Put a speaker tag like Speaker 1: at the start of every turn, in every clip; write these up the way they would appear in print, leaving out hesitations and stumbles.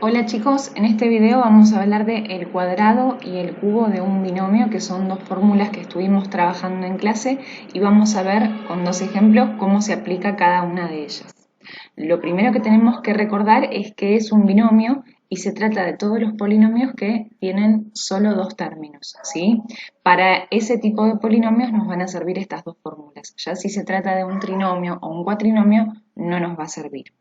Speaker 1: Hola chicos, en este video vamos a hablar de el cuadrado y el cubo de un binomio, que son dos fórmulas que estuvimos trabajando en clase, y vamos a ver con dos ejemplos cómo se aplica cada una de ellas. Lo primero que tenemos que recordar es que es un binomio y se trata de todos los polinomios que tienen solo dos términos, ¿sí? Para ese tipo de polinomios nos van a servir estas dos fórmulas. Ya si se trata de un trinomio o un cuatrinomio, no nos va a servir.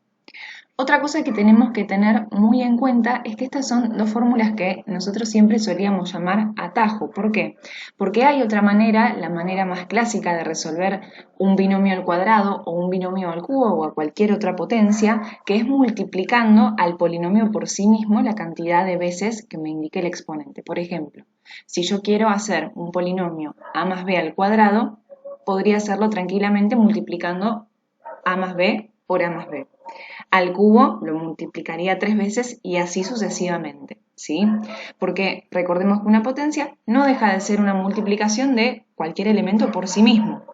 Speaker 1: Otra cosa que tenemos que tener muy en cuenta es que estas son dos fórmulas que nosotros siempre solíamos llamar atajo. ¿Por qué? Porque hay otra manera, la manera más clásica de resolver un binomio al cuadrado o un binomio al cubo o a cualquier otra potencia, que es multiplicando al polinomio por sí mismo la cantidad de veces que me indique el exponente. Por ejemplo, si yo quiero hacer un polinomio a más b al cuadrado, podría hacerlo tranquilamente multiplicando a más b por a más b. Al cubo lo multiplicaría 3 veces y así sucesivamente, ¿sí? Porque recordemos que una potencia no deja de ser una multiplicación de cualquier elemento por sí mismo.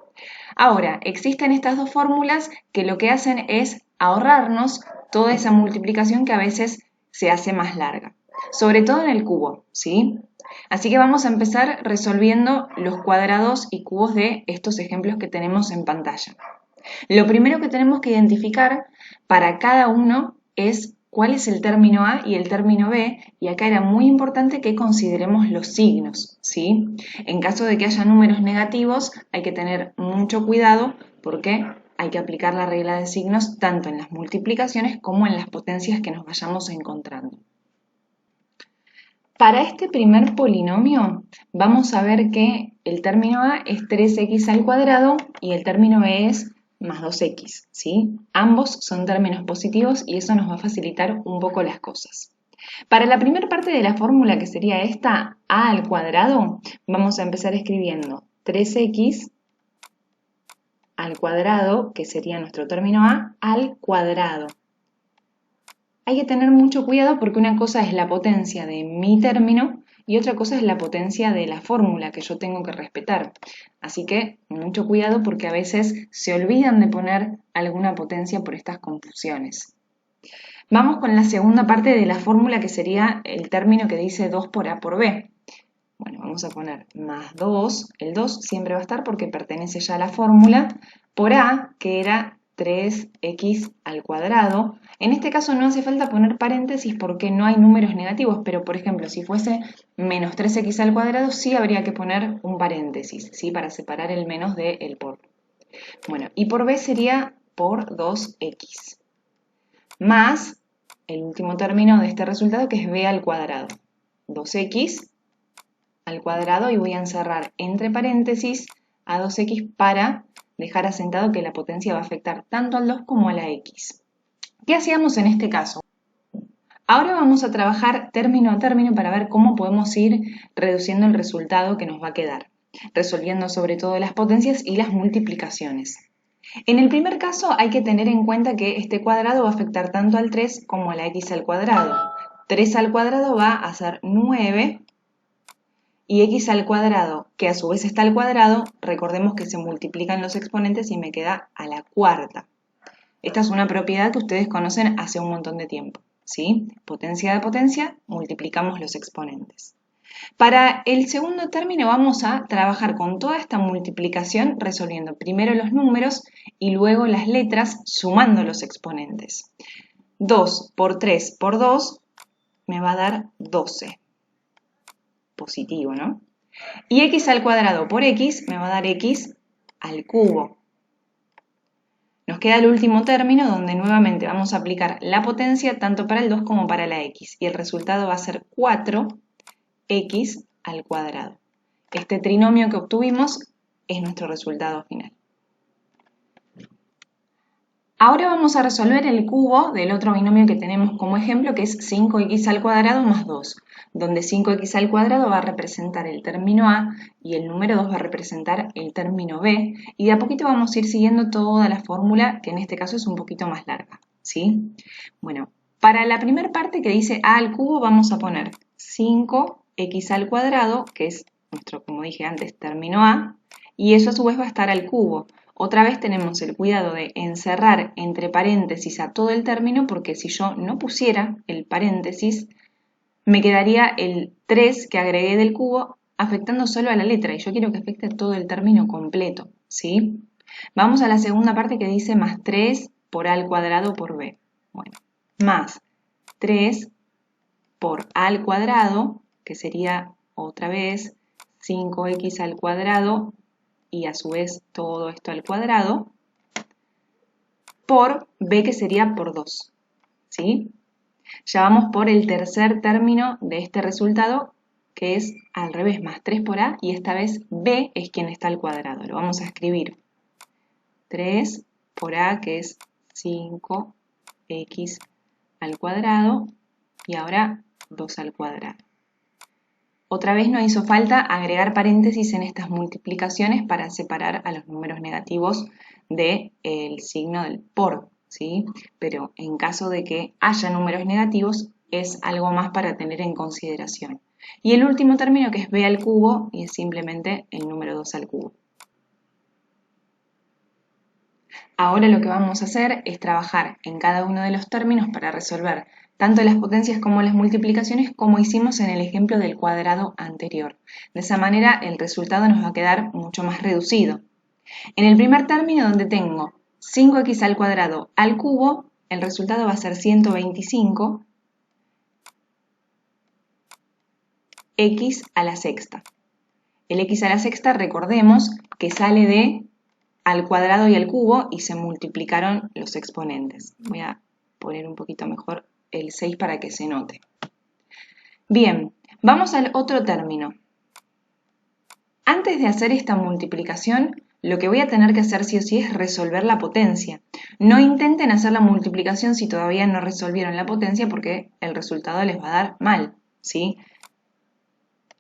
Speaker 1: Ahora, existen estas dos fórmulas que lo que hacen es ahorrarnos toda esa multiplicación que a veces se hace más larga, sobre todo en el cubo, ¿sí? Así que vamos a empezar resolviendo los cuadrados y cubos de estos ejemplos que tenemos en pantalla. Lo primero que tenemos que identificar para cada uno es cuál es el término A y el término B, y acá era muy importante que consideremos los signos, ¿sí? En caso de que haya números negativos, hay que tener mucho cuidado porque hay que aplicar la regla de signos tanto en las multiplicaciones como en las potencias que nos vayamos encontrando. Para este primer polinomio vamos a ver que el término A es 3x al cuadrado y el término B es más 2x, ¿sí? Ambos son términos positivos y eso nos va a facilitar un poco las cosas. Para la primera parte de la fórmula, que sería esta, a al cuadrado, vamos a empezar escribiendo 3x al cuadrado, que sería nuestro término a, al cuadrado. Hay que tener mucho cuidado porque una cosa es la potencia de mi término y otra cosa es la potencia de la fórmula que yo tengo que respetar. Así que mucho cuidado porque a veces se olvidan de poner alguna potencia por estas confusiones. Vamos con la segunda parte de la fórmula, que sería el término que dice 2 por A por B. Bueno, vamos a poner más 2, el 2 siempre va a estar porque pertenece ya a la fórmula, por A, que era 3x al cuadrado. En este caso no hace falta poner paréntesis porque no hay números negativos, pero por ejemplo, si fuese menos 3x al cuadrado, sí habría que poner un paréntesis, ¿sí? Para separar el menos del por. Bueno, y por B sería por 2x, más el último término de este resultado, que es b al cuadrado. 2x al cuadrado, y voy a encerrar entre paréntesis a 2x para dejar asentado que la potencia va a afectar tanto al 2 como a la x. ¿Qué hacíamos en este caso? Ahora vamos a trabajar término a término para ver cómo podemos ir reduciendo el resultado que nos va a quedar, resolviendo sobre todo las potencias y las multiplicaciones. En el primer caso hay que tener en cuenta que este cuadrado va a afectar tanto al 3 como a la x al cuadrado. 3 al cuadrado va a ser 9 y x al cuadrado, que a su vez está al cuadrado, recordemos que se multiplican los exponentes y me queda a la cuarta. Esta es una propiedad que ustedes conocen hace un montón de tiempo, ¿sí? Potencia de potencia, multiplicamos los exponentes. Para el segundo término vamos a trabajar con toda esta multiplicación resolviendo primero los números y luego las letras sumando los exponentes. 2 por 3 por 2 me va a dar 12. Positivo, ¿no? Y x al cuadrado por x me va a dar x al cubo. Nos queda el último término donde nuevamente vamos a aplicar la potencia tanto para el 2 como para la x y el resultado va a ser 4x al cuadrado. Este trinomio que obtuvimos es nuestro resultado final. Ahora vamos a resolver el cubo del otro binomio que tenemos como ejemplo, que es 5x al cuadrado más 2, donde 5x al cuadrado va a representar el término A y el número 2 va a representar el término B, y de a poquito vamos a ir siguiendo toda la fórmula, que en este caso es un poquito más larga, ¿sí? Bueno, para la primera parte que dice A al cubo vamos a poner 5x al cuadrado, que es nuestro, como dije antes, término A, y eso a su vez va a estar al cubo. Otra vez tenemos el cuidado de encerrar entre paréntesis a todo el término, porque si yo no pusiera el paréntesis, me quedaría el 3 que agregué del cubo afectando solo a la letra, y yo quiero que afecte todo el término completo, ¿sí? Vamos a la segunda parte que dice más 3 por a al cuadrado por b. Bueno, más 3 por a al cuadrado, que sería otra vez 5x al cuadrado y a su vez todo esto al cuadrado, por b, que sería por 2, ¿sí? Ya vamos por el tercer término de este resultado, que es al revés, más 3 por a, y esta vez b es quien está al cuadrado. Lo vamos a escribir 3 por a, que es 5x al cuadrado, y ahora 2 al cuadrado. Otra vez no hizo falta agregar paréntesis en estas multiplicaciones para separar a los números negativos del signo del por, ¿sí? Pero en caso de que haya números negativos, es algo más para tener en consideración. Y el último término, que es b al cubo, y es simplemente el número 2 al cubo. Ahora lo que vamos a hacer es trabajar en cada uno de los términos para resolver tanto las potencias como las multiplicaciones, como hicimos en el ejemplo del cuadrado anterior. De esa manera el resultado nos va a quedar mucho más reducido. En el primer término, donde tengo 5x al cuadrado al cubo, el resultado va a ser 125 x a la sexta. El x a la sexta, recordemos que sale de al cuadrado y al cubo y se multiplicaron los exponentes. Voy a poner un poquito mejor el 6 para que se note. Bien, vamos al otro término. Antes de hacer esta multiplicación, lo que voy a tener que hacer sí o sí es resolver la potencia. No intenten hacer la multiplicación si todavía no resolvieron la potencia, porque el resultado les va a dar mal, ¿sí?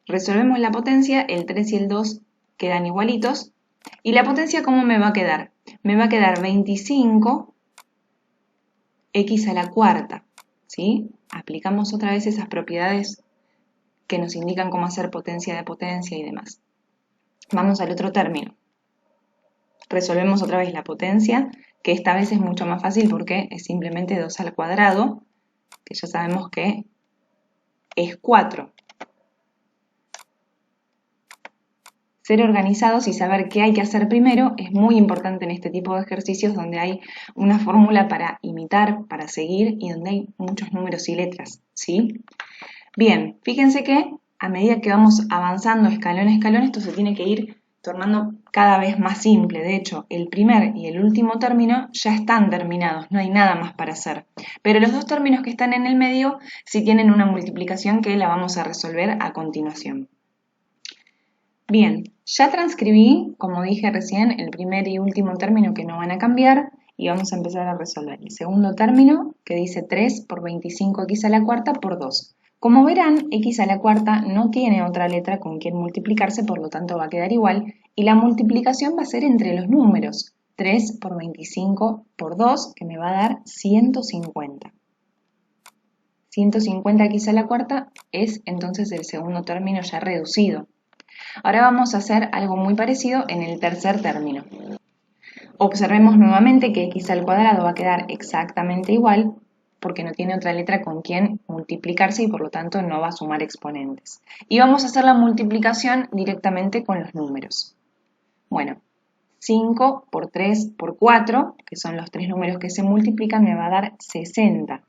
Speaker 1: Resolvemos la potencia, el 3 y el 2 quedan igualitos. ¿Y la potencia cómo me va a quedar? Me va a quedar 25 x a la cuarta, ¿sí? Aplicamos otra vez esas propiedades que nos indican cómo hacer potencia de potencia y demás. Vamos al otro término. Resolvemos otra vez la potencia, que esta vez es mucho más fácil porque es simplemente 2 al cuadrado, que ya sabemos que es 4. Ser organizados y saber qué hay que hacer primero es muy importante en este tipo de ejercicios donde hay una fórmula para imitar, para seguir y donde hay muchos números y letras, ¿sí? Bien, fíjense que a medida que vamos avanzando escalón a escalón, esto se tiene que ir tornando cada vez más simple. De hecho, el primer y el último término ya están terminados, no hay nada más para hacer. Pero los dos términos que están en el medio sí tienen una multiplicación que la vamos a resolver a continuación. Bien, ya transcribí, como dije recién, el primer y último término que no van a cambiar y vamos a empezar a resolver el segundo término, que dice 3 por 25x a la cuarta por 2. Como verán, x a la cuarta no tiene otra letra con quien multiplicarse, por lo tanto va a quedar igual, y la multiplicación va a ser entre los números. 3 por 25 por 2, que me va a dar 150. 150x a la cuarta es entonces el segundo término ya reducido. Ahora vamos a hacer algo muy parecido en el tercer término. Observemos nuevamente que x al cuadrado va a quedar exactamente igual porque no tiene otra letra con quien multiplicarse y por lo tanto no va a sumar exponentes. Y vamos a hacer la multiplicación directamente con los números. Bueno, 5 por 3 por 4, que son los tres números que se multiplican, me va a dar 60.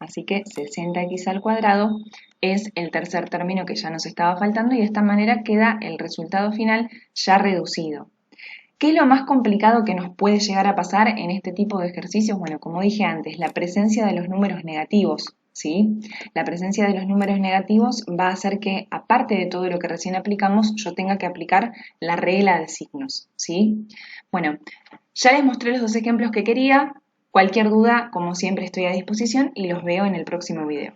Speaker 1: Así que 60x al cuadrado es el tercer término que ya nos estaba faltando y de esta manera queda el resultado final ya reducido. ¿Qué es lo más complicado que nos puede llegar a pasar en este tipo de ejercicios? Bueno, como dije antes, la presencia de los números negativos, ¿sí? La presencia de los números negativos va a hacer que, aparte de todo lo que recién aplicamos, yo tenga que aplicar la regla de signos, ¿sí? Bueno, ya les mostré los dos ejemplos que quería. Cualquier duda, como siempre, estoy a disposición y los veo en el próximo video.